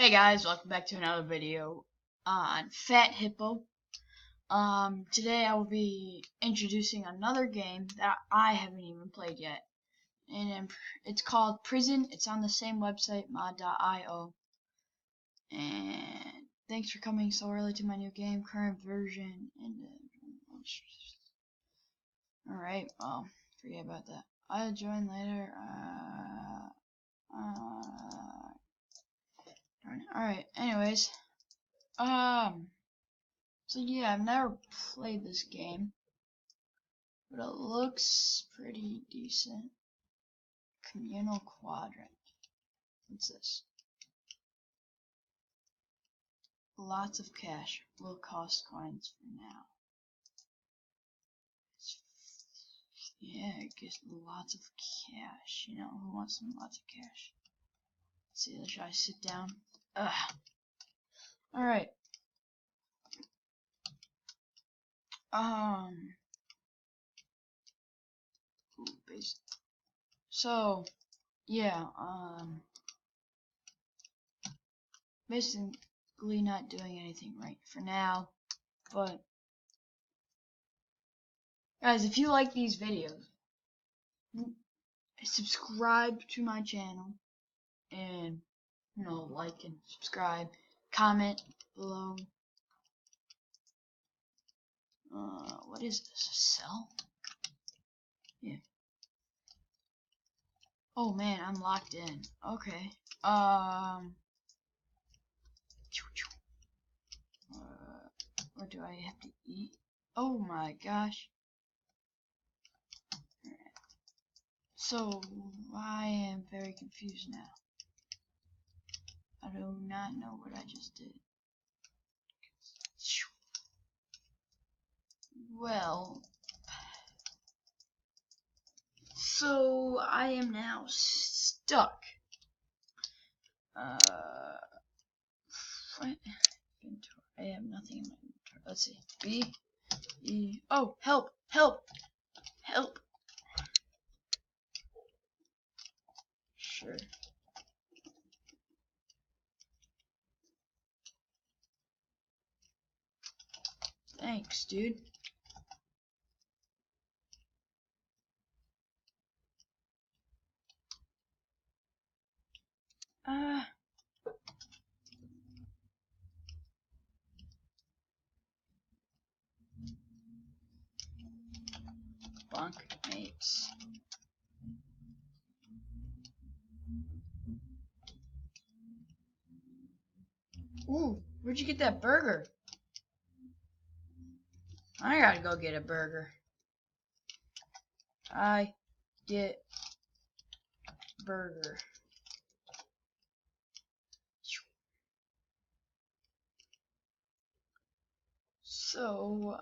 Hey guys, welcome back to another video on Fat Hippo. Today I will be introducing another game that I haven't even played yet, and it's called Prison. It's on the same website, mod.io. And thanks for coming so early to my new game, current version. And all right, well, forget about that. I'll join later. Alright, anyways. So yeah, I've never played this game, but it looks pretty decent. Communal Quadrant. What's this? Lots of cash. Low cost coins for now. Yeah, I guess lots of cash. You know, who wants some lots of cash? Let's see, should I sit down? Ugh. Alright. Ooh, basic. So, yeah, basically not doing anything right for now, but guys, if you like these videos, subscribe to my channel and, you know, like and subscribe, comment below. What is this, a cell? Yeah. Oh man, I'm locked in. Okay. What do I have to eat? Oh my gosh. So, I am very confused now. I do not know what I just did. Well, so I am now stuck. What? I have nothing in my inventory. Let's see. B, E. Oh, help! Help! Help! Sure. Thanks, dude. Bunk mates. Ooh, where'd you get that burger? I gotta go get a burger. I get burger. So,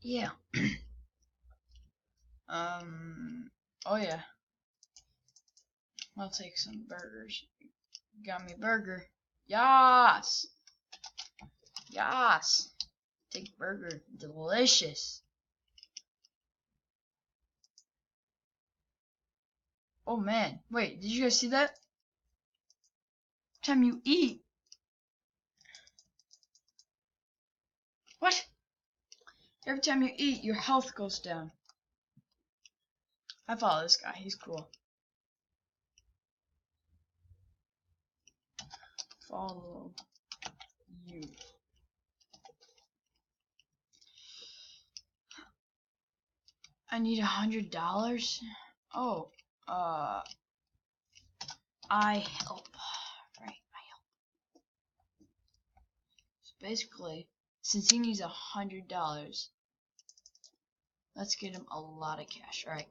yeah. Oh yeah. I'll take some burgers. Got me burger. Yas! Yas! Take burger. Delicious. Oh man. Wait, did you guys see that? Every time you eat. What? Every time you eat, your health goes down. I follow this guy. He's cool. Follow you. I need $100. Oh, I help. Right, I help. So basically, since he needs $100, let's get him a lot of cash. All right.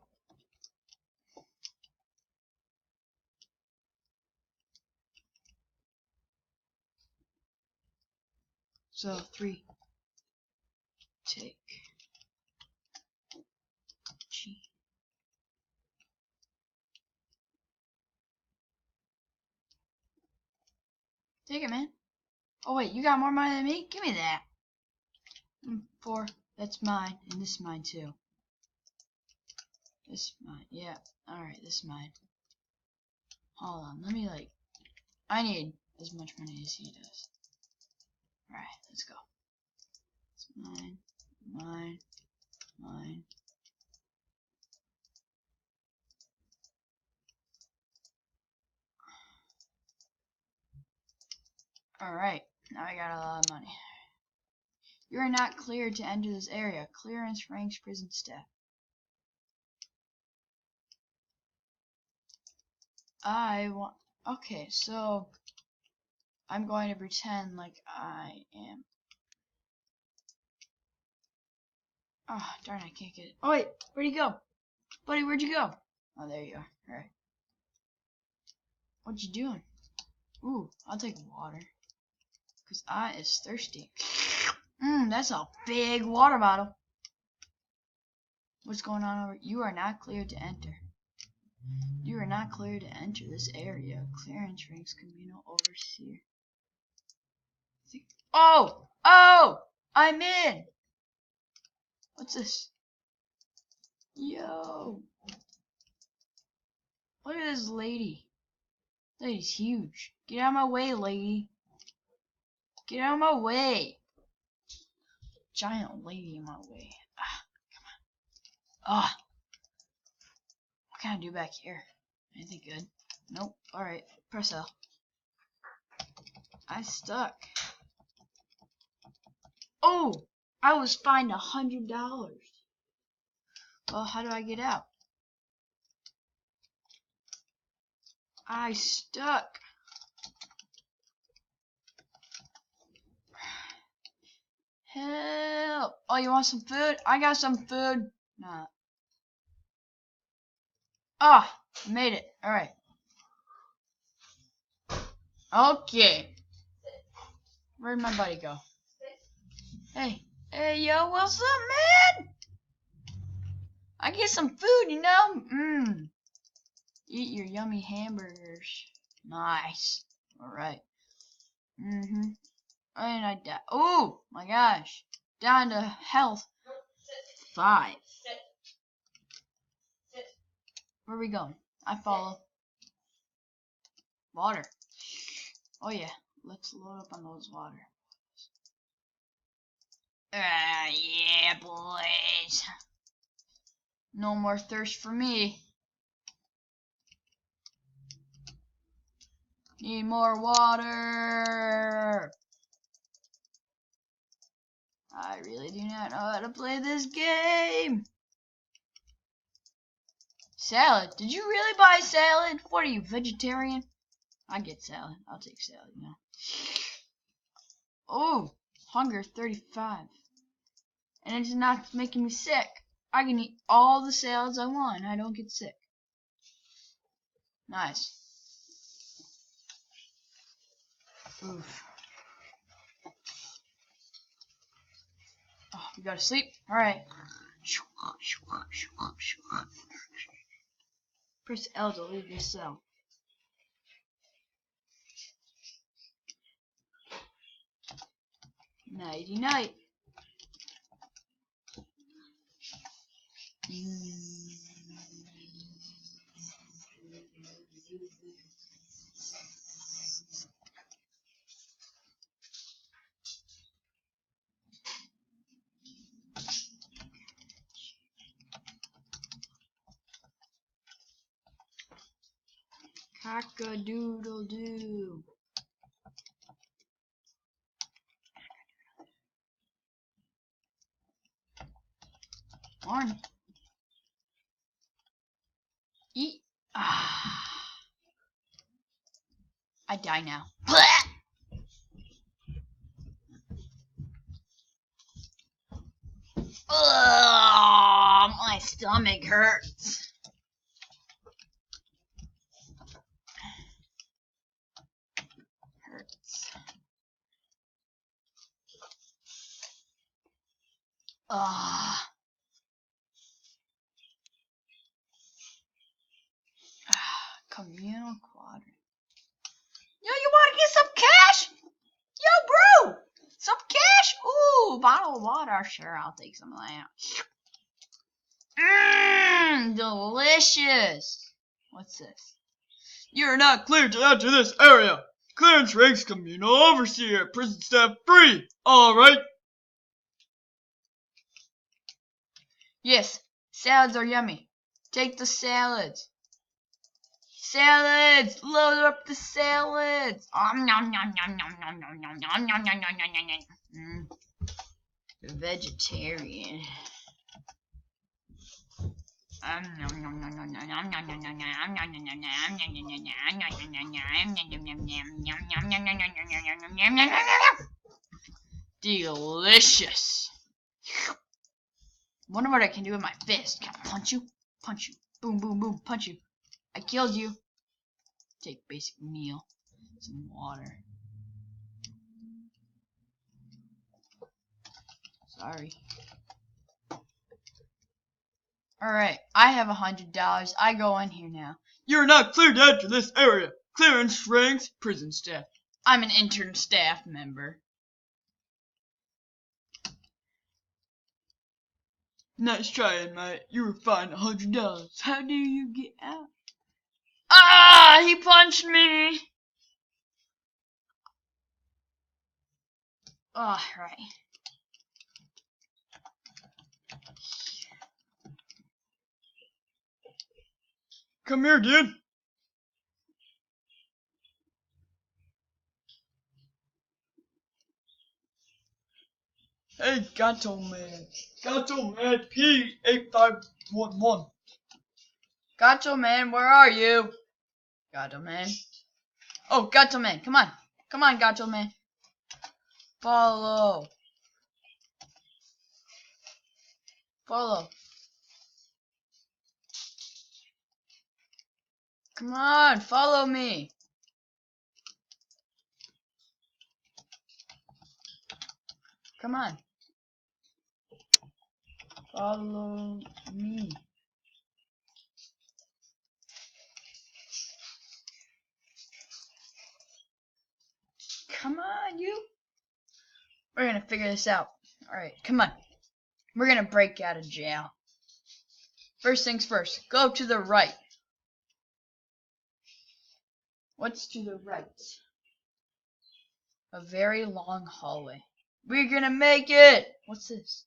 So 3. Take. G. Take it, man. Oh wait, you got more money than me? Give me that. 4. That's mine, and this is mine too. This is mine. Yeah. All right, this is mine. Hold on. Let me I need as much money as he does. Alright, let's go. It's mine, mine, mine. Alright, now I got a lot of money. You are not cleared to enter this area. Clearance ranks prison staff. Okay, so I'm going to pretend like I am. Oh, darn, I can't get it. Oh, wait, where'd you go? Buddy, where'd you go? Oh, there you are. Alright. What you doing? Ooh, I'll take water. Because I is thirsty. That's a big water bottle. What's going on over? You are not cleared to enter. You are not cleared to enter this area. Clearance ranks communal overseer. Oh! Oh! I'm in! What's this? Yo! Look at this lady. Lady's huge. Get out of my way, lady. Get out of my way. Giant lady in my way. Ah, come on. Ah. What can I do back here? Anything good? Nope. Alright. Press L. I stuck. Oh! I was fined $100. Well, how do I get out? I stuck. Help! Oh, you want some food? I got some food. Nah. Ah, made it. Alright. Okay. Where'd my buddy go? Hey. Hey, yo, what's up, man? I get some food, you know? Eat your yummy hamburgers. Nice. Alright. And I die. Oh, my gosh. Down to health 5. Where are we going? I follow. Water. Oh, yeah. Let's load up on those water. Yeah, boys. No more thirst for me. Need more water. I really do not know how to play this game. Salad. Did you really buy salad? What are you, vegetarian? I get salad. I'll take salad, you know. Oh, hunger 35. And it's not making me sick. I can eat all the salads I want and I don't get sick. Nice. Oof. Oh, we gotta sleep? Alright. Press L to leave this cell. Nighty night. Cock-a-doodle-doo. Morning. Eat. Ah. I die now. Ugh, my stomach hurts. Communal quadrant. Yo, you want to get some cash? Yo, bro, some cash? Ooh, bottle of water. Sure, I'll take some of that. Delicious. What's this? You're not cleared to enter this area. Clarence Ranks, Communal Overseer, Prison Staff 3. Alright. Yes, salads are yummy. Take the salads. Salads! Load up the salads! Vegetarian. Delicious. Wonder what I can do with my fist. Can I punch you? Punch you. Boom, boom, boom. Punch you. I killed you. Take basic meal. Some water. Sorry. Alright, I have $100. I go in here now. You're not cleared to enter this area. Clarence Ranks, Prison Staff. I'm an intern staff member. Nice trying, mate. You were fined $100. How do you get out? Ah! He punched me! Alright. Come here, dude. Hey, Gato Man. Gato Man P8511. Gato Man, where are you? Gato Man. Oh, Gato Man, come on. Come on, Gato Man. Follow. Follow. Come on, follow me. Come on. Follow me. Come on, you. We're gonna figure this out. Alright, come on. We're gonna break out of jail. First things first, go to the right. What's to the right? A very long hallway. We're gonna make it! What's this?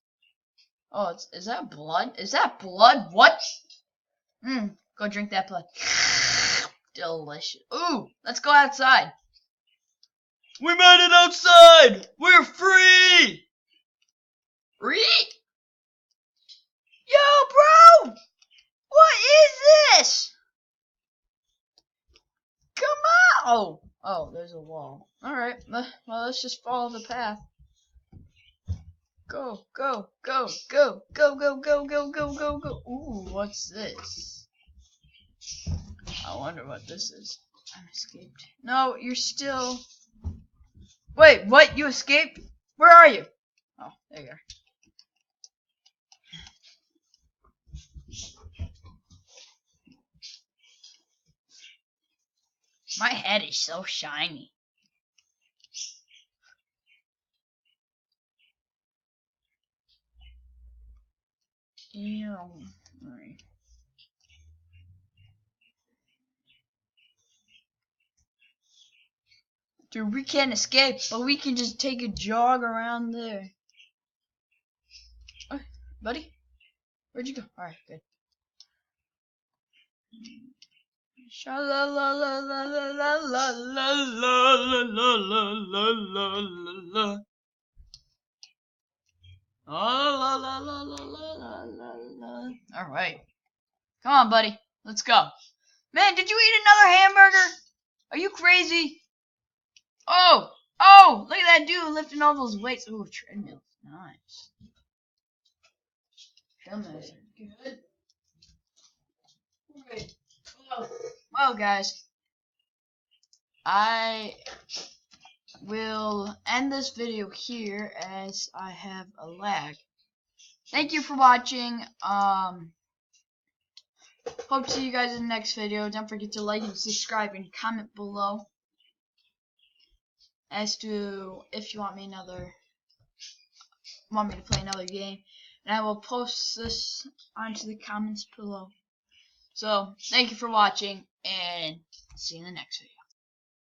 Oh, is that blood? Is that blood? What? Go drink that blood. Delicious. Ooh, let's go outside. We made it outside! We're free! Free? Yo, bro! What is this? Come on! Oh, there's a wall. Alright, well, let's just follow the path. Go, go, go, go, go, go, go, go, go, go, go. Ooh, what's this? I wonder what this is. I'm escaped. No, you're still... Wait, what? You escaped? Where are you? Oh, there you are. My head is so shiny. Ew. Alright. Dude, we can't escape, but we can just take a jog around there. Oh, buddy? Where'd you go? Alright, good. Sha la la la la la la la la la la la la la la. La la la la la la la. Alright. Come on, buddy. Let's go. Man, did you eat another hamburger? Are you crazy? Oh! Oh! Look at that dude lifting all those weights. Ooh, treadmill. Nice. Treadmills are good. Alright. Well, guys. I will end this video here as I have a lag. Thank you for watching. Hope to see you guys in the next video. Don't forget to like and subscribe and comment below as to if you want me to play another game, and I will post this onto the comments below. So thank you for watching, and see you in the next video.